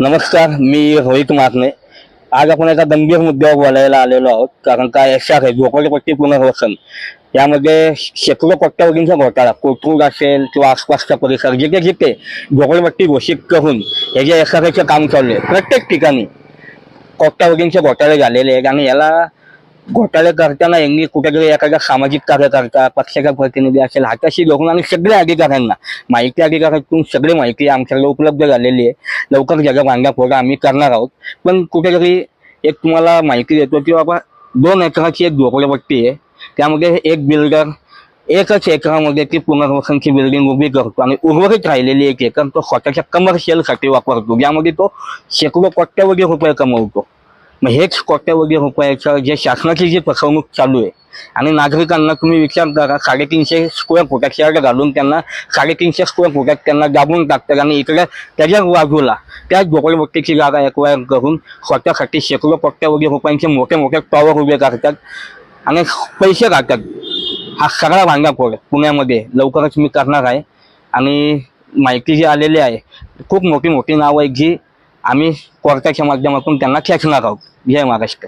नमस्कार, मी रोहित मारणे. आज आपण एका गंभीर मुद्द्यावर बोलायला आलेलो आहोत. कारण काय यशाख आहे झोपडपट्टी पुनर्वसन यामध्ये शेकडो कोट्यावधींचा घोटाळा कोथरूड असेल किंवा आसपासचा परिसर जिथे जिथे झोपडपट्टी घोषित करून हे जे यशाखाचं काम चालू आहे प्रत्येक ठिकाणी कोट्यावधींचे घोटाळे झालेले आहेत. आणि याला घोटाळे करताना यांनी कुठेतरी एखाद्या सामाजिक कार्यकर्ता पक्षाचा प्रतिनिधी असेल हाताशी धरून आणि सगळ्या अधिकाऱ्यांना माहिती अधिकाऱ्यातून सगळी माहिती आमच्याकडे उपलब्ध झालेली आहे. लवकर जगा भांगा फोडा आम्ही करणार आहोत. पण कुठेतरी एक तुम्हाला माहिती देतो की बाबा 2 एकराची एक झोपडपट्टी आहे. त्यामध्ये एक बिल्डर एकच एकरामध्ये ती पुनर्वसनची बिल्डिंग उभी करतो आणि उर्वरित राहिलेली 1 एकर तो स्वतःच्या कमर्शियलसाठी वापरतो, ज्यामध्ये तो शेकडो कोट्यावधी रुपये कमवतो. मग हेच कोट्यावधी रुपयाचं जे शासनाची जी फसवणूक चालू आहे आणि नागरिकांना तुम्ही विचार करा, 350 स्क्वेअर फुटात शर्ट घालून त्यांना 350 स्क्वेअर फुटात त्यांना दाबून टाकतात आणि इकडे त्याच्या बाजूला त्या झोपडपट्टीची जागा एक्वायर करून स्वतःसाठी शेकडो कोट्यावधी रुपयांचे मोठे मोठे टॉवर उभे करतात आणि पैसे काढतात. हा सगळा भांडाफोड पुण्यामध्ये लवकरच मी करणार आहे. आणि माहिती जी आलेली आहे खूप मोठी मोठी नावं आहेत जी आम्ही कोर्टाच्या माध्यमातून त्यांना खेचणार आहोत. जय महाराष्ट्र.